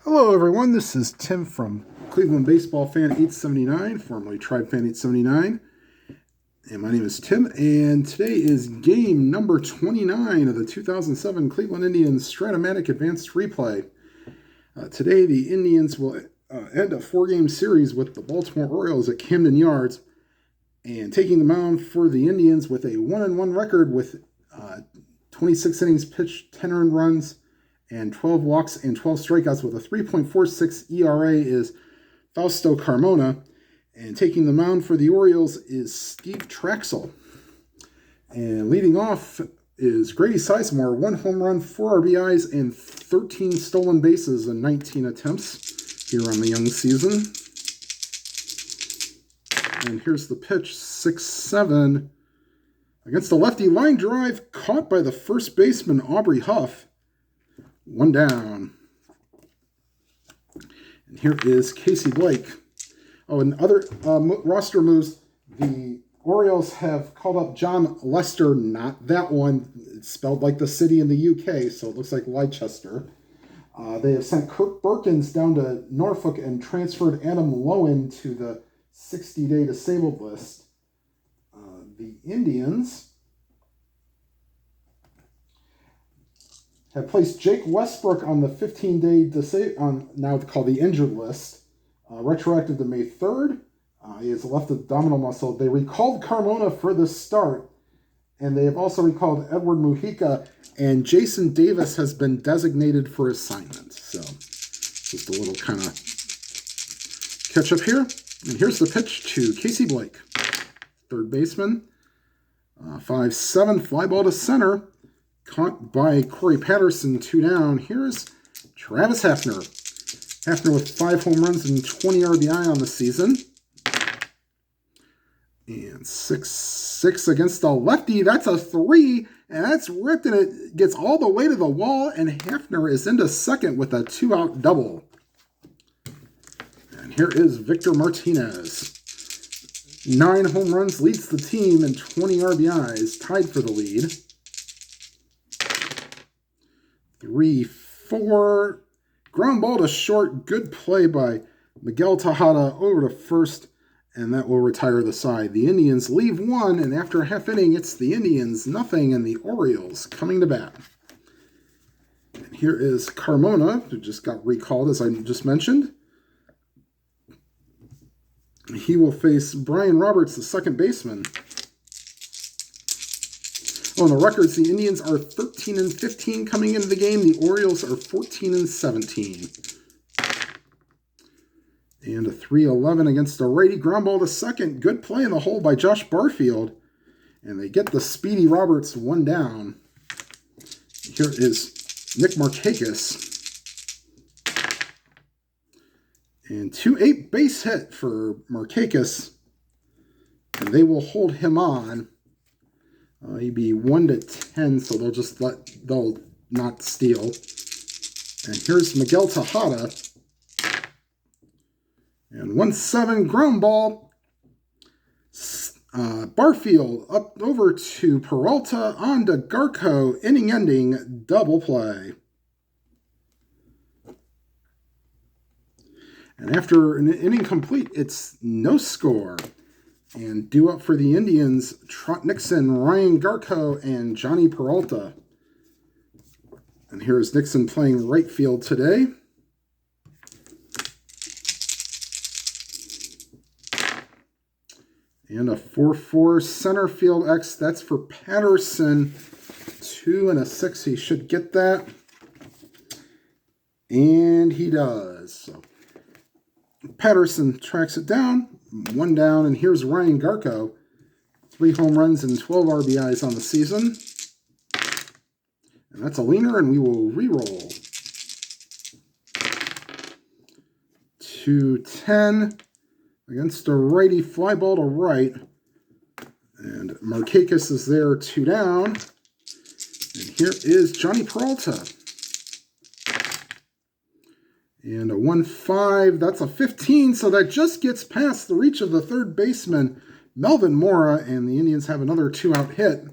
Hello, everyone. This is Tim from Cleveland Baseball Fan 879, formerly Tribe Fan 879. And my name is Tim, and today is game number 29 of the 2007 Cleveland Indians Strat-O-Matic Advanced Replay. Today, the Indians will end a four-game series with the Baltimore Orioles at Camden Yards, and taking the mound for the Indians with a 1-1 record with 26 innings pitched, 10 earned runs, and 12 walks and 12 strikeouts with a 3.46 ERA is Fausto Carmona. And taking the mound for the Orioles is Steve Trachsel. And leading off is Grady Sizemore, 1 home run, 4 RBIs, and 13 stolen bases in 19 attempts here on the young season. And here's the pitch, 6-7. Against the lefty, line drive, caught by the first baseman, Aubrey Huff. 1 down. And here is Casey Blake. Oh, and other roster moves. The Orioles have called up John Lester, not that one. It's spelled like the city in the UK, so it looks like Leicester. They have sent Kurt Berkins down to Norfolk and transferred Adam Lowen to the 60-day disabled list. The Indians have placed Jake Westbrook on the 15-day now called the injured list, retroactive to May 3rd. He has left abdominal muscle. They recalled Carmona for the start, and they have also recalled Edward Mujica, and Jason Davis has been designated for assignment. So just a little kind of catch up here. And here's the pitch to Casey Blake, third baseman. 5-7, fly ball to center. Caught by Corey Patterson, 2 down. Here's Travis Hafner. Hafner with 5 home runs and 20 RBI on the season. And 6-6 against the lefty. That's a 3, and that's ripped, and it gets all the way to the wall, and Hafner is into second with a 2-out double. And here is Victor Martinez. 9 home runs, leads the team, and 20 RBIs, tied for the lead. 3-4, ground ball to short, good play by Miguel Tejada over to first, and that will retire the side. The Indians leave 1, and after a half inning, it's the Indians 0, and the Orioles coming to bat. And here is Carmona, who just got recalled, as I just mentioned. He will face Brian Roberts, the second baseman. Oh, and the records, the Indians are 13-15 coming into the game. The Orioles are 14-17. And a 3-11 against a righty, ground ball to second. Good play in the hole by Josh Barfield. And they get the speedy Roberts 1 down. Here is Nick Markakis. And 2-8 base hit for Markakis. And they will hold him on. He'd be 1-10, so they'll not steal. And here's Miguel Tejada. And 1-7 ground ball. Barfield up over to Peralta, on to Garco, inning-ending double play. And after an inning complete, it's no score. And due up for the Indians, Trot Nixon, Ryan Garco, and Johnny Peralta. And here's Nixon playing right field today. And a 4-4 center field X. That's for Patterson. 2 and a 6. He should get that. And he does. So Patterson tracks it down. 1 down, and here's Ryan Garco. 3 home runs and 12 RBIs on the season. And that's a leaner, and we will re-roll. 2-10 against a righty, fly ball to right. And Markakis is there, 2 down. And here is Johnny Peralta. And a 1-5, that's a 15, so that just gets past the reach of the third baseman, Melvin Mora, and the Indians have another 2-out hit.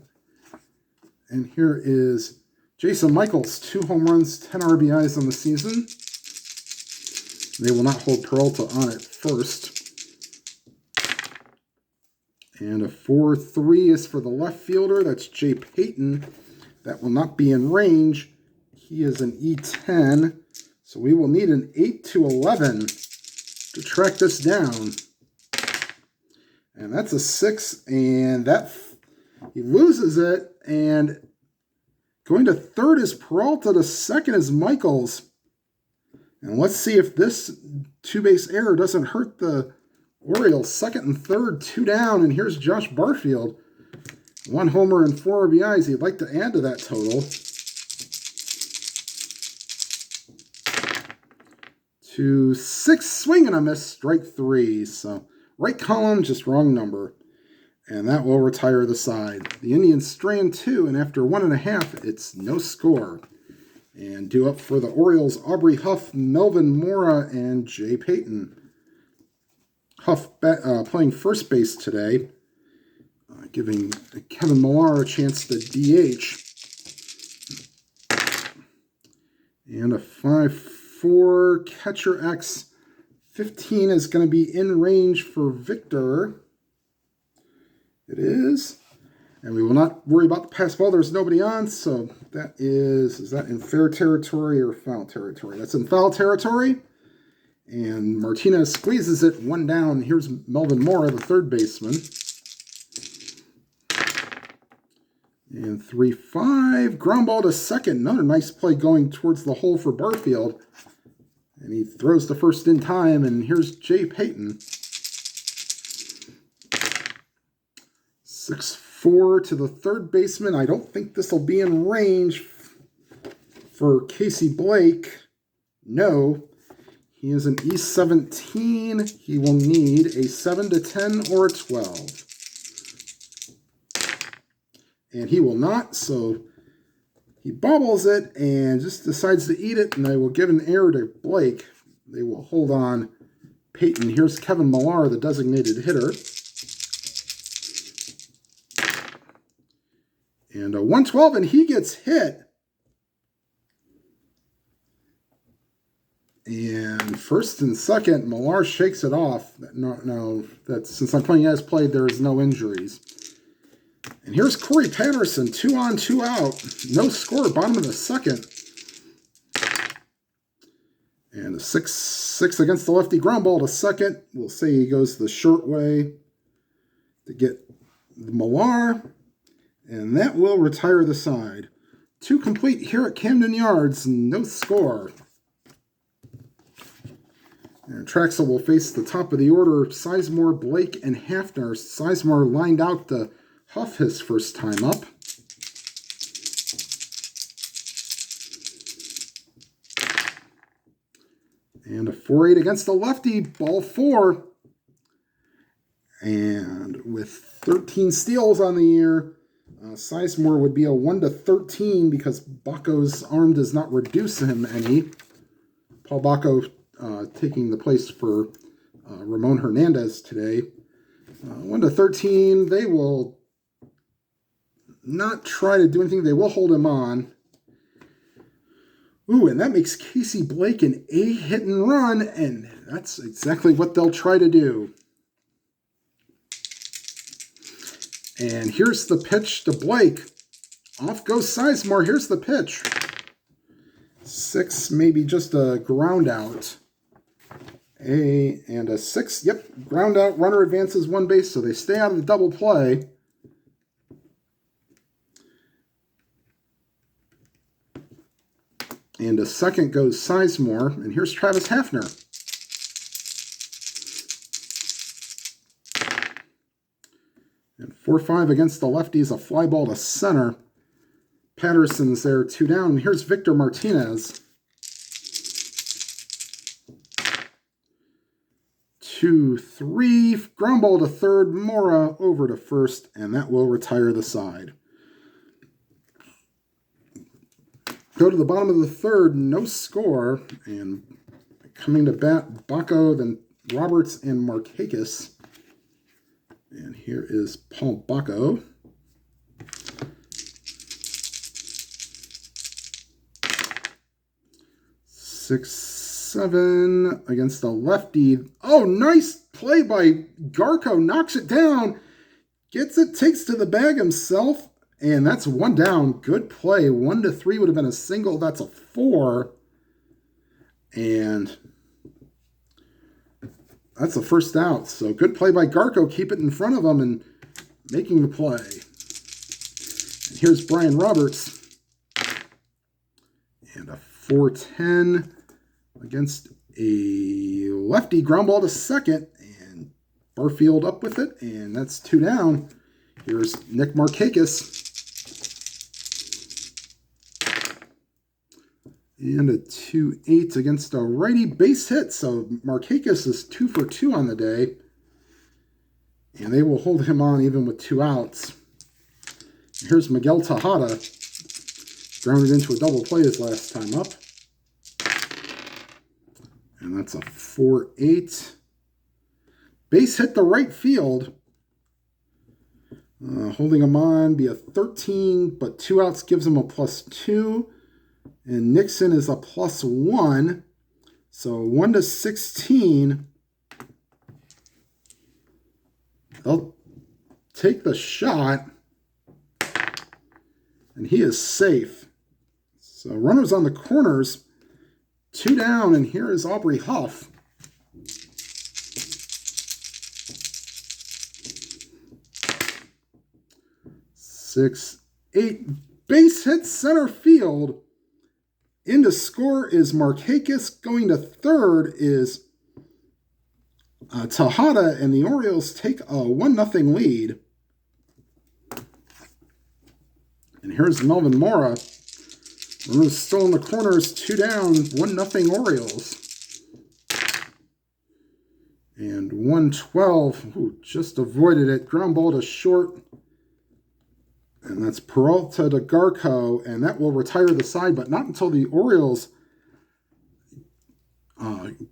And here is Jason Michaels, 2 home runs, 10 RBIs on the season. They will not hold Peralta on at first. And a 4-3 is for the left fielder. That's Jay Payton. That will not be in range. He is an E10. So we will need an 8-11 to track this down. And that's a 6. And that he loses it. And going to third is Peralta. To second is Michaels. And let's see if this two-base error doesn't hurt the Orioles. Second and third, 2 down. And here's Josh Barfield. 1 homer and 4 RBIs. He'd like to add to that total. 2-6, swing and a miss, strike 3. So right column, just wrong number. And that will retire the side. The Indians strand 2, and after 1.5, it's no score. And due up for the Orioles, Aubrey Huff, Melvin Mora, and Jay Payton. Huff playing first base today, giving Kevin Millar a chance to DH. And a 5-4 catcher X. 15 is going to be in range for Victor. It is. And we will not worry about the pass ball. There's nobody on, so that is that in fair territory or foul territory? That's in foul territory. And Martinez squeezes it 1 down. Here's Melvin Mora, the third baseman. And 3-5, ground ball to second. Another nice play going towards the hole for Barfield. And he throws the first in time, and here's Jay Payton. 6-4 to the third baseman. I don't think this will be in range for Casey Blake. No. He is an E17. He will need a 7-10 or a 12. And he will not, so he bobbles it and just decides to eat it, and they will give an error to Blake. They will hold on Payton. Here's Kevin Millar, the designated hitter. And a 112, and he gets hit. And first and second, Millar shakes it off. No, that's since I'm playing as played, there is no injuries. And here's Corey Patterson, 2 on, 2 out. No score, bottom of the second. And a 6-6 against the lefty, ground ball to second. We'll say he goes the short way to get the Millar. And that will retire the side. 2 complete here at Camden Yards, no score. And Trachsel will face the top of the order, Sizemore, Blake, and Hafner. Sizemore lined out to Huff his first time up. And a 4-8 against the lefty, ball 4. And with 13 steals on the year, Sizemore would be a 1-13 because Baco's arm does not reduce him any. Paul Baco taking the place for Ramon Hernandez today. 1-13, they will not try to do anything. They will hold him on. Ooh, and that makes Casey Blake an 8 hit and run, and that's exactly what they'll try to do. And here's the pitch to Blake. Off goes Sizemore. Here's the pitch. 6, maybe just a ground out. And a 6, yep, ground out. Runner advances 1 base, so they stay out of the double play. And a second goes Sizemore. And here's Travis Hafner. And 4-5 against the lefties, a fly ball to center. Patterson's there, 2 down. And here's Victor Martinez. 2-3, ground ball to third, Mora over to first, and that will retire the side. Go to the bottom of the third, no score, and coming to bat, Baco, then Roberts and Markakis. And here is Paul Baco. 7 against a lefty. Oh, nice play by Garco. Knocks it down. Gets it, takes to the bag himself. And that's 1 down. Good play. 1-3 would have been a single. That's a 4. And that's the first out. So good play by Garco. Keep it in front of him and making the play. And here's Brian Roberts. And a 4-10 against a lefty. Ground ball to second. And Barfield up with it. And that's 2 down. Here's Nick Markakis. And a 2-8 against a righty base hit. So Markakis is 2 for 2 on the day. And they will hold him on even with 2 outs. Here's Miguel Tejada. Grounded into a double play his last time up. And that's a 4-8. Base hit to right field. Holding him on, be a 13, but 2 outs gives him a +2. And Nixon is a +1. So 1-16. They'll take the shot. And he is safe. So runners on the corners. 2 down, and here is Aubrey Huff. Six, 8. Base hit center field. In to score is Markakis. Going to third is Tejada, and the Orioles take a 1-0 lead. And here's Melvin Mora. Runners still in the corners, 2 down, 1-0 Orioles. And 112, ooh, just avoided it. Ground ball to short. And that's Peralta to Garco, and that will retire the side, but not until the Orioles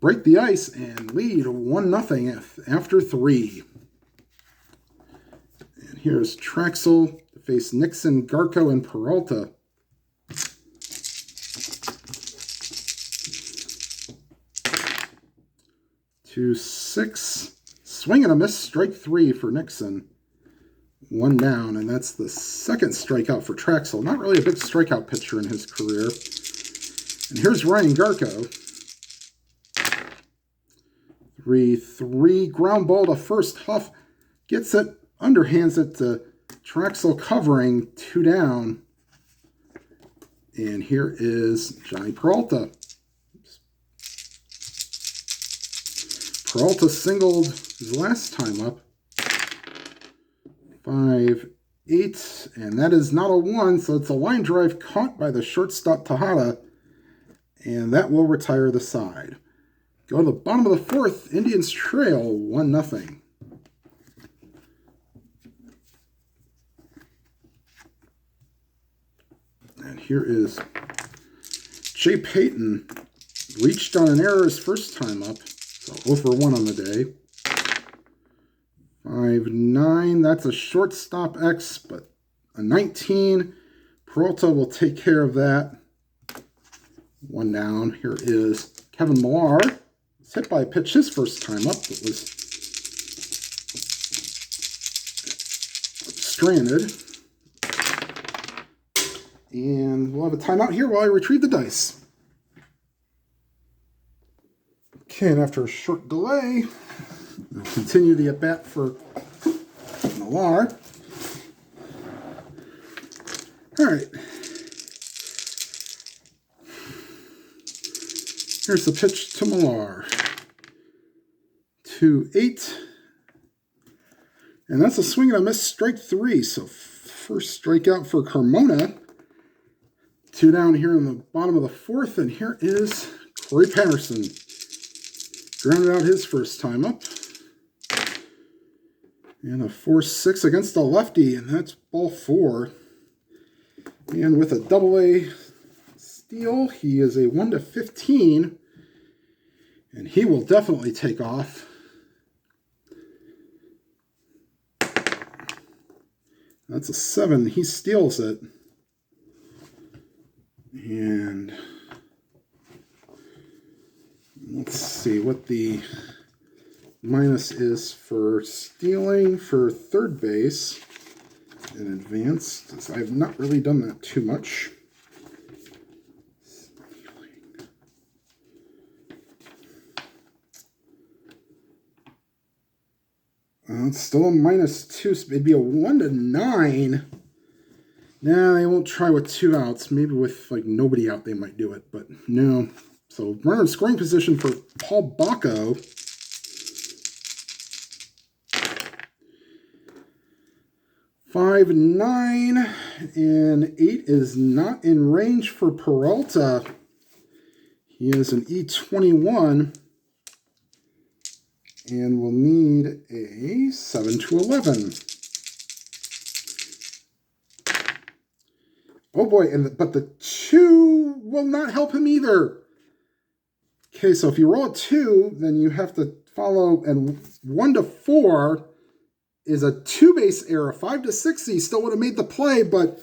break the ice and lead 1-0 after 3. And here's Trachsel to face Nixon, Garco, and Peralta. To 6, swing and a miss, strike 3 for Nixon. 1 down, and that's the second strikeout for Trachsel. Not really a big strikeout pitcher in his career. And here's Ryan Garco. 3-3, ground ball to first. Huff gets it, underhands it to Trachsel covering, 2 down. And here is Johnny Peralta. Peralta singled his last time up. 5-8, and that is not a 1, so it's a line drive caught by the shortstop Tejada, and that will retire the side. Go to the bottom of the 4th, Indians trail 1-0. And here is Jay Payton. Reached on an error his first time up, so 0 for 1 on the day. 5-9, that's a shortstop X, but a 19. Peralta will take care of that. 1 down. Here is Kevin Millar. He's hit by a pitch his first time up, but was stranded. And we'll have a timeout here while I retrieve the dice. Okay, and after a short delay, we'll continue the at-bat for Millar. All right. Here's the pitch to Millar. 2-8. And that's a swing and a miss, strike 3. So first strikeout for Carmona. 2 down here in the bottom of the 4th. And here is Corey Patterson. Grounded out his first time up. And a 4-6 against the lefty, and that's ball 4. And with a double-A steal, he is a 1-15, and he will definitely take off. That's a 7. He steals it. And Let's see what the minus is for stealing for third base in advance, because I have not really done that too much. It's still a -2, so it'd be a 1 to 9. Nah, they won't try with 2 outs. Maybe with like nobody out they might do it, but no. So runner in scoring position for Paul Bacco. Five, 9, and 8 is not in range for Peralta. He is an E21 and will need a 7 to 11. Oh boy, but the 2 will not help him either. Okay, so if you roll a 2, then you have to follow, and 1 to 4 is a 2-base error. 5 to 6, he still would have made the play, but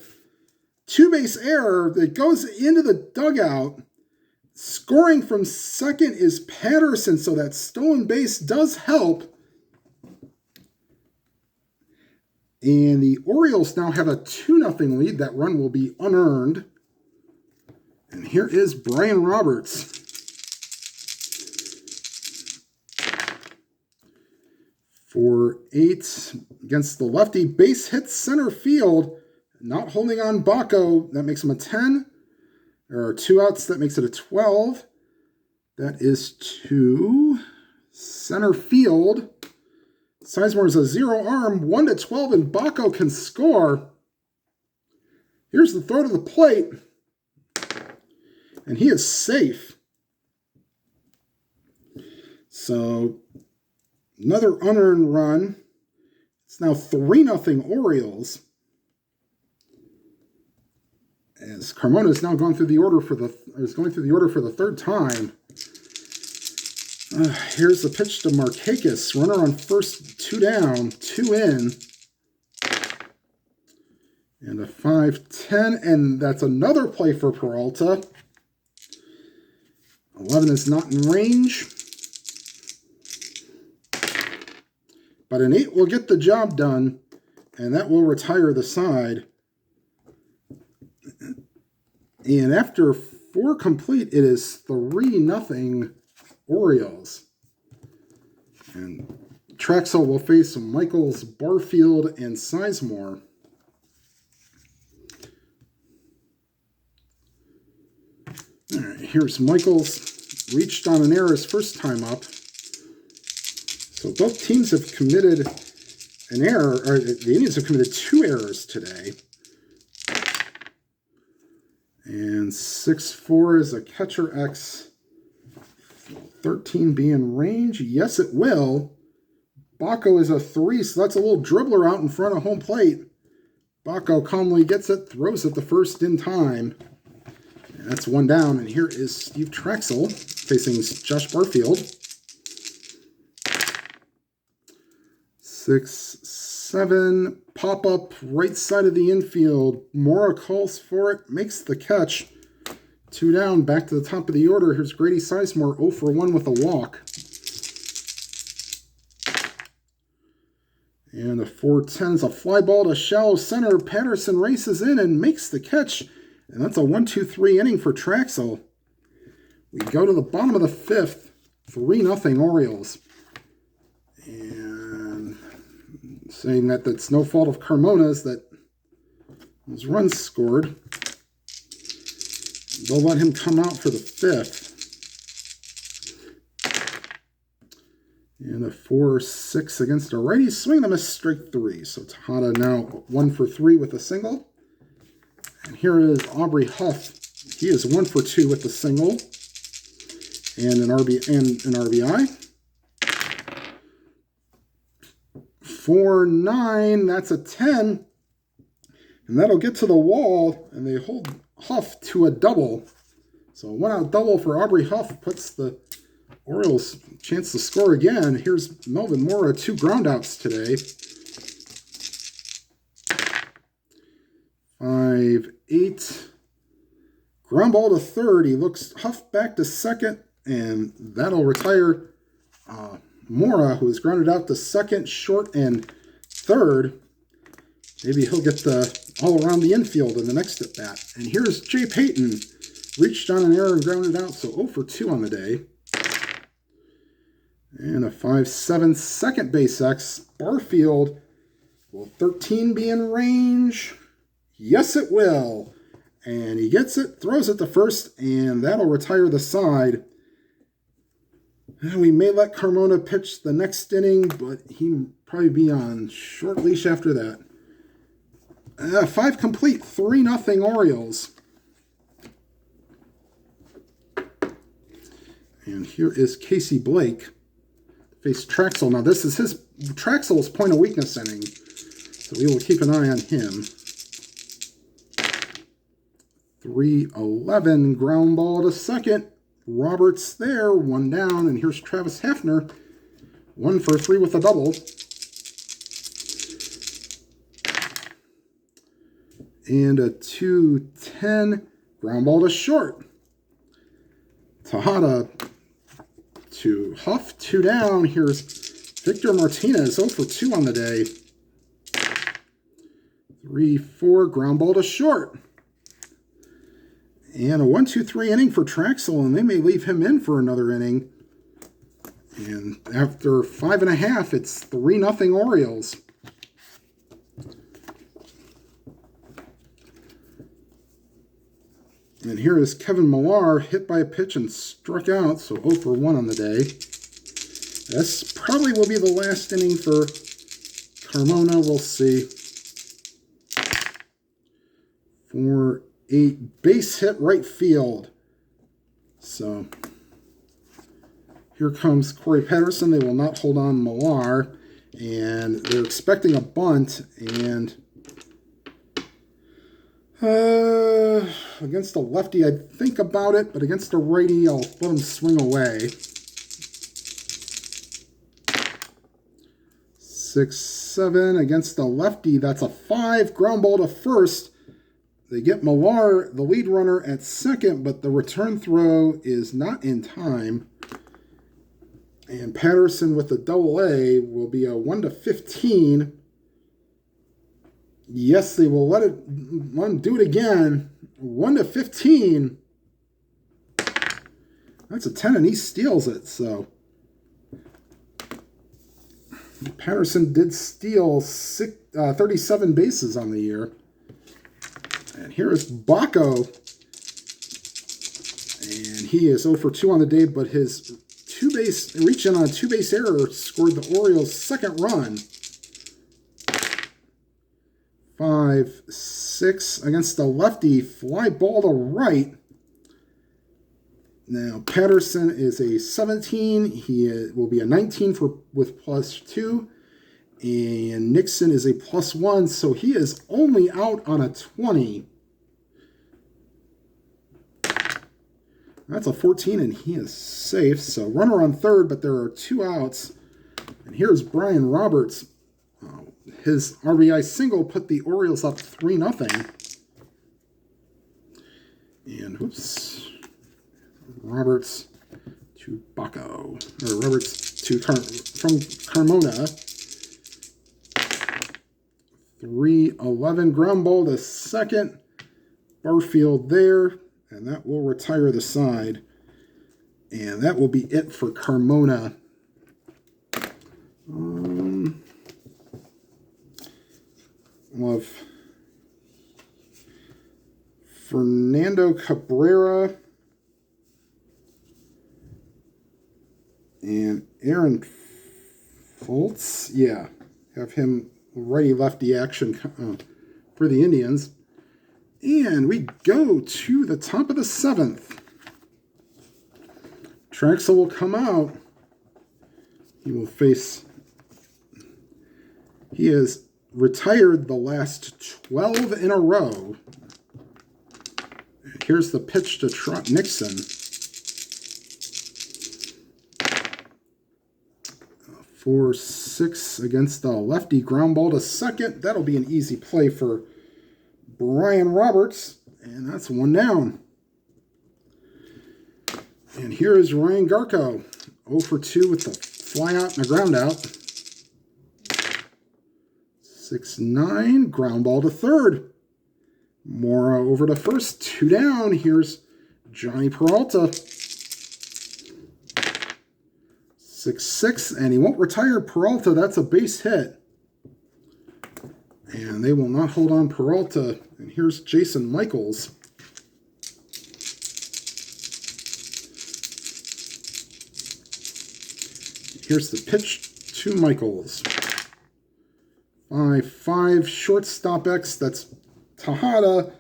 2-base error that goes into the dugout. Scoring from second is Patterson, so that stolen base does help. And the Orioles now have a 2-0 lead. That run will be unearned. And here is Brian Roberts. For 8 against the lefty. Base hit center field. Not holding on Bacco. That makes him a 10. There are 2 outs. That makes it a 12. That is to center field. Sizemore is a 0 arm. 1 to 12, and Bacco can score. Here's the throw to the plate. And he is safe. So another unearned run. It's now 3-0 Orioles. As Carmona is now going through the order for the third time. Here's the pitch to Markakis. Runner on first, 2 down, 2 in. And a 5-10, and that's another play for Peralta. 11 is not in range. But an 8 will get the job done, and that will retire the side. And after 4 complete, it is 3-0 Orioles. And Trachsel will face Michaels, Barfield, and Sizemore. All right, here's Michaels. Reached on an error his first time up. So both teams have committed an error, or the Indians have committed 2 errors today. And 6-4 is a catcher X. 13 be in range? Yes, it will. Bacco is a 3, so that's a little dribbler out in front of home plate. Bacco calmly gets it, throws it the first in time. And that's 1 down, and here is Steve Trachsel facing Josh Barfield. 6-7, pop up right side of the infield. Mora calls for it, makes the catch. 2 down, back to the top of the order. Here's Grady Sizemore, 0 for 1 with a walk. And a 4-10 is a fly ball to shallow center. Patterson races in and makes the catch. And that's a 1-2-3 inning for Trachsel. We go to the bottom of the 5th. 3-0 Orioles. And saying that that's no fault of Carmona's, that those runs scored. They'll let him come out for the 5th. And a 4-6 against a righty. Swing and a miss, strike 3. So Tejada now 1 for 3 with a single. And here is Aubrey Huff. He is 1 for 2 with the single and an RBI. 4-9, that's a 10. And that'll get to the wall, and they hold Huff to a double. So a 1-out double for Aubrey Huff puts the Orioles chance to score again. Here's Melvin Mora, 2 groundouts today. 5-8. Ground ball to third. He looks Huff back to second, and that'll retire Mora, who is grounded out to second, short, and third. Maybe he'll get the all around the infield in the next at bat. And here's Jay Payton. Reached on an error and grounded out, so 0 for 2 on the day. And a 5-7 second base X. Barfield. Will 13 be in range? Yes, it will. And he gets it, throws it to first, and that'll retire the side. And we may let Carmona pitch the next inning, but he'll probably be on short leash after that. 5 complete, 3-0 Orioles. And here is Casey Blake. Face Trachsel. Now this is his Trachsel's point of weakness inning, so we will keep an eye on him. 3-11 ground ball to second. Roberts there, 1 down, and here's Travis Hafner, 1 for 3 with a double. And a 2-10 ground ball to short. Tejada to Huff, 2 down. Here's Victor Martinez, 0 for 2 on the day. 3-4 ground ball to short. And a 1-2-3 inning for Trachsel, and they may leave him in for another inning. And after 5.5, it's 3-0 Orioles. And here is Kevin Millar, hit by a pitch and struck out, so 0 for 1 on the day. This probably will be the last inning for Carmona. We'll see. 4-8 base hit right field. So here comes Corey Patterson. They will not hold on Millar, and they're expecting a bunt, and against a lefty, I'd think about it, but against a righty, I'll let him swing away. 6-7 against a lefty. That's a 5 ground ball to first. They get Millar, the lead runner, at second, but the return throw is not in time. And Patterson with the double-A will be a 1-15. Yes, they will let him do it again. 1-15. That's a 10, and he steals it. So Patterson did steal 37 bases on the year. And here is Baco. And he is 0 for 2 on the day, but his reach in on a 2-base error scored the Orioles' second run. 5-6 against the lefty, fly ball to right. Now Patterson is a 17. He will be a 19 with +2, and Nixon is a +1. So he is only out on a 20. That's a 14, and he is safe. So runner on third, but there are 2 outs. And here's Brian Roberts. His RBI single put the Orioles up 3-0. And whoops, Roberts to Baco, or Roberts to from Carmona. 3-11 ground ball to second. Barfield there, and that will retire the side. And that will be it for Carmona. Of Fernando Cabrera and Aaron Foltz. Yeah, have him righty-lefty action for the Indians. And we go to the top of the 7th. Trachsel will come out. He will face... He is retired the last 12 in a row. Here's the pitch to Nixon. 4-6 against the lefty, ground ball to second. That'll be an easy play for Brian Roberts, and that's 1 down. And here is Ryan Garco, 0 for 2 with the fly out and a ground out. 6-9, ground ball to third. Mora over to first, 2 down. Here's Johnny Peralta. 6-6, and he won't retire Peralta. That's a base hit. And they will not hold on Peralta. And here's Jason Michaels. Here's the pitch to Michaels. 5-5, shortstop X. That's Tejada.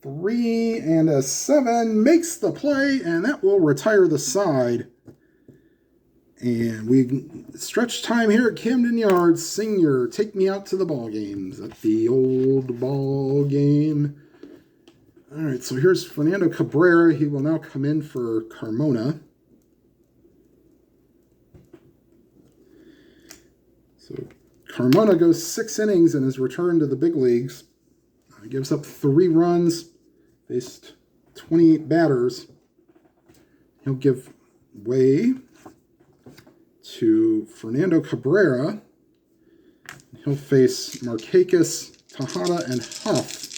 3 and a 7 makes the play, and that will retire the side. And we stretch time here at Camden Yards. Sing your Take Me Out to the Ball Games at the old ball game. All right, so here's Fernando Cabrera. He will now come in for Carmona. So Carmona goes 6 innings in his return to the big leagues. He gives up 3 runs, faced 28 batters. He'll give way to Fernando Cabrera. He'll face Markakis, Tejada, and Huff.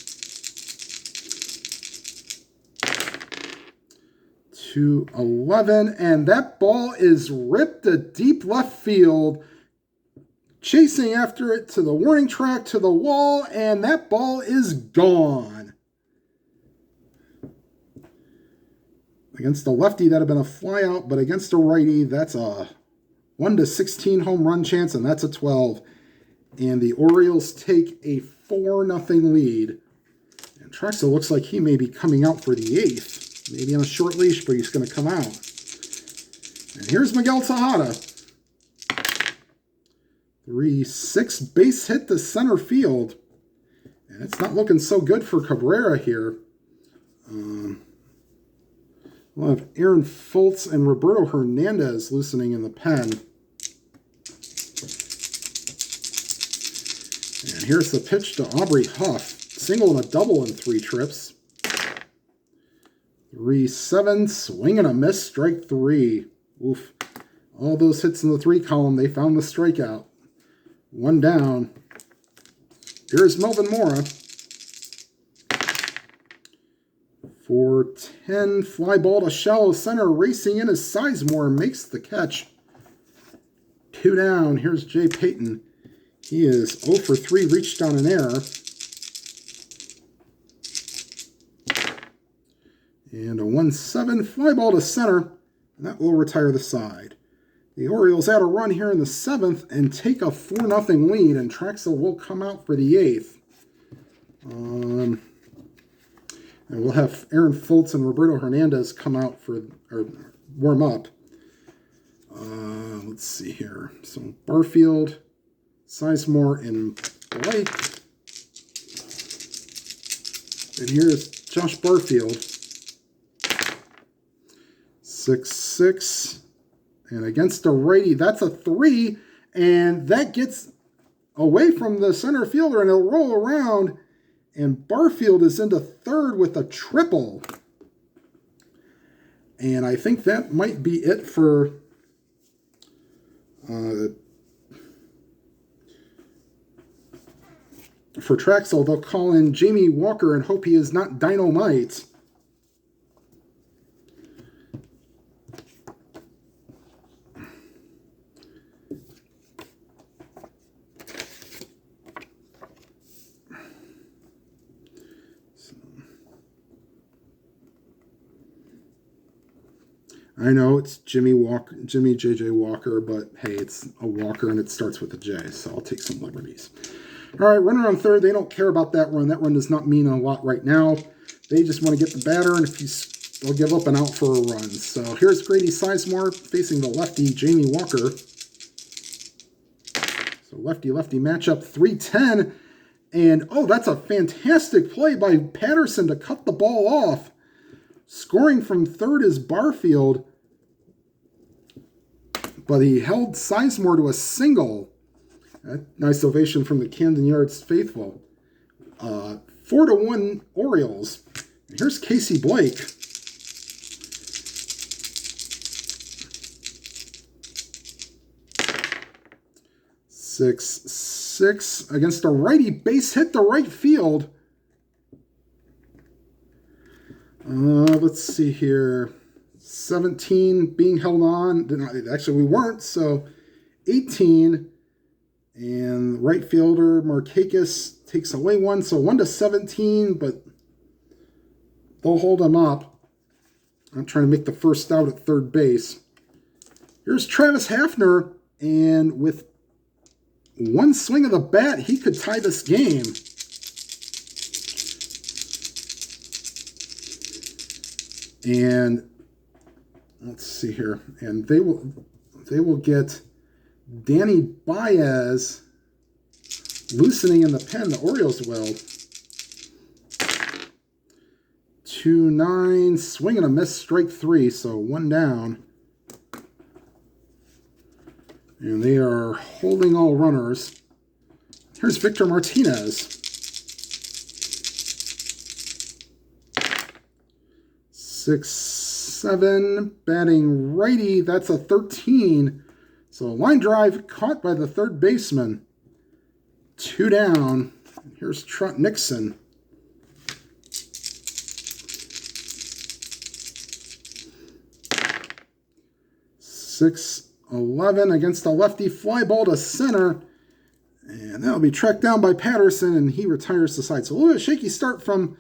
2-11, and that ball is ripped to deep left field. Chasing after it to the warning track, to the wall, and that ball is gone. Against a lefty, that would have been a flyout, but against a righty, that's a 1-16 home run chance, and that's a 12. And the Orioles take a 4-0 lead. And Trachsel looks like he may be coming out for the 8th. Maybe on a short leash, but he's going to come out. And here's Miguel Tejada. 3-6 base hit to center field. And it's not looking so good for Cabrera here. We'll have Aaron Fultz and Roberto Hernandez loosening in the pen. And here's the pitch to Aubrey Huff. Single and a double in 3 trips. 3-7, swing and a miss, strike 3. Oof. All those hits in the 3 column, they found the strikeout. 1 down. Here's Melvin Mora. 4-10, fly ball to shallow center. Racing in as Sizemore makes the catch. 2 down. Here's Jay Payton. He is 0 for 3, reached on an error. And a 1-7, fly ball to center. And that will retire the side. The Orioles add a run here in the 7th and take a 4-0 lead, and Trachsel will come out for the 8th. And we'll have Aaron Fultz and Roberto Hernandez come out or warm up. Let's see here. So Barfield, Sizemore, and Blake. And here's Josh Barfield. 6-6. And against a righty, that's a 3. And that gets away from the center fielder, and it'll roll around. And Barfield is into third with a triple. And I think that might be it for Trachsel. They'll call in Jamie Walker and hope he is not dynamite. I know it's Jimmy J.J. Walker, but hey, it's a Walker and it starts with a J, so I'll take some liberties. All right, runner on third. They don't care about that run. That run does not mean a lot right now. They just want to get the batter, and if they'll give up and out for a run. So here's Grady Sizemore facing the lefty, Jamie Walker. So lefty-lefty matchup, 3-10. And, oh, that's a fantastic play by Patterson to cut the ball off. Scoring from third is Barfield, but he held Sizemore to a single. Nice ovation from the Camden Yards faithful. 4-1 Orioles. And here's Casey Blake. 6-6 against a righty. Base hit to right field. Let's see here. 17 being held on. Actually, we weren't, so 18. And right fielder Markakis takes away one, so 1-17, but they'll hold him up. I'm trying to make the first out at third base. Here's Travis Hafner, and with one swing of the bat, he could tie this game. And let's see here, and they will get Danny Baez loosening in the pen. The Orioles will. 2-9, swing and a miss, strike 3, so 1 down. And they are holding all runners. Here's Victor Martinez. 6-7, batting righty. That's a 13. So a line drive caught by the third baseman. 2 down. Here's Trot Nixon. 6-11 against a lefty, fly ball to center. And that'll be tracked down by Patterson, and he retires the side. So a little bit shaky start from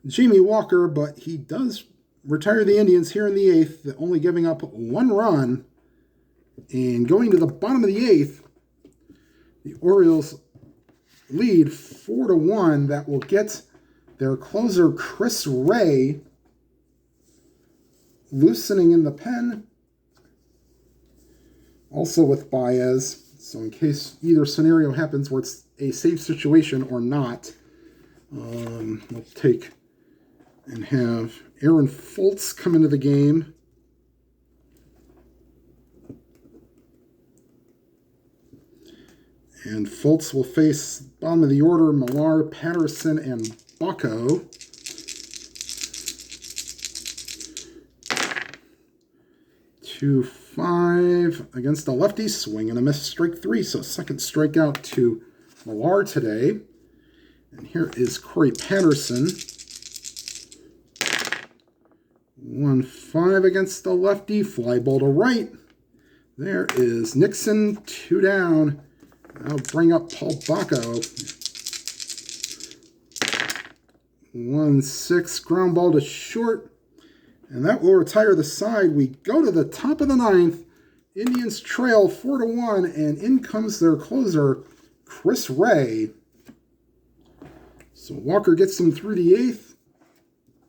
Jamie Walker, but he does retire the Indians here in the 8th, only giving up 1 run. And going to the bottom of the 8th, the Orioles lead 4-1. That will get their closer, Chris Ray, loosening in the pen. Also with Baez. So in case either scenario happens where it's a safe situation or not, we'll take and have Aaron Foltz come into the game. And Foltz will face bottom of the order, Millar, Patterson, and Bucco. 2-5 against the lefty, swing and a miss, strike 3. So second strikeout to Millar today. And here is Corey Patterson. 1-5 against the lefty, fly ball to right. There is Nixon, 2 down. I'll bring up Paul Bucco. 1-6, ground ball to short. And that will retire the side. We go to the top of the 9th. Indians trail 4-1, and in comes their closer, Chris Ray. So Walker gets him through the 8th,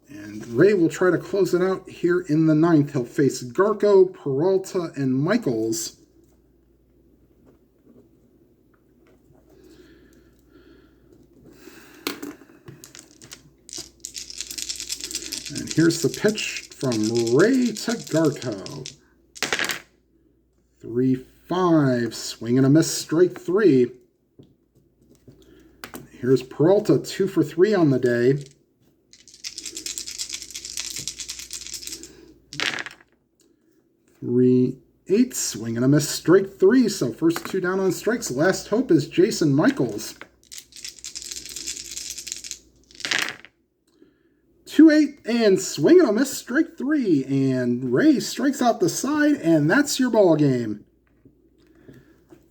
and Ray will try to close it out here in the 9th. He'll face Garco, Peralta, and Michaels. And here's the pitch from Ray to Garco. 3-5, swing and a miss, strike 3. Here's Peralta, 2 for 3 on the day. 3-8, swing and a miss, strike 3. So first 2 down on strikes. Last hope is Jason Michaels. 2-8, and swing and a miss, strike 3. And Ray strikes out the side, and that's your ball game.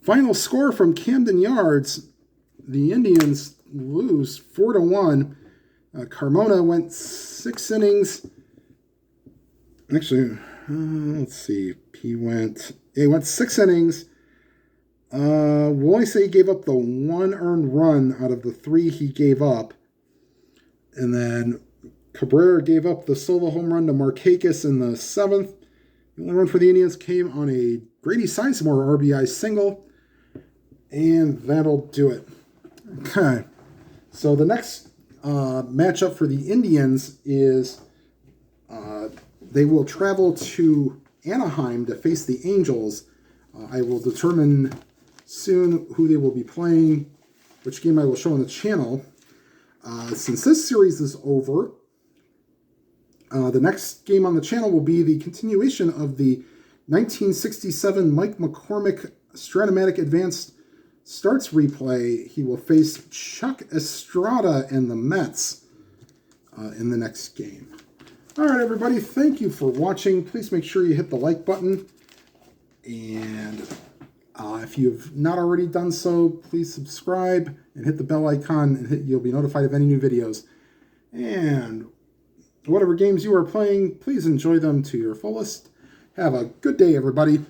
Final score from Camden Yards. The Indians lose 4-1. Carmona went 6 innings. Actually, let's see. He went 6 innings. We'll only say he gave up the 1 earned run out of the 3 he gave up. And then Cabrera gave up the solo home run to Markakis in the 7th. The only run for the Indians came on a Grady Sizemore RBI single. And that'll do it. Okay. So the next matchup for the Indians is they will travel to Anaheim to face the Angels. I will determine soon who they will be playing, which game I will show on the channel. Since this series is over, the next game on the channel will be the continuation of the 1967 Mike McCormick Stratomatic Advanced starts replay, he will face Chuck Estrada and the Mets in the next game. All right, everybody, thank you for watching. Please make sure you hit the like button. And if you have not already done so, please subscribe and hit the bell icon, and you'll be notified of any new videos. And whatever games you are playing, please enjoy them to your fullest. Have a good day, everybody.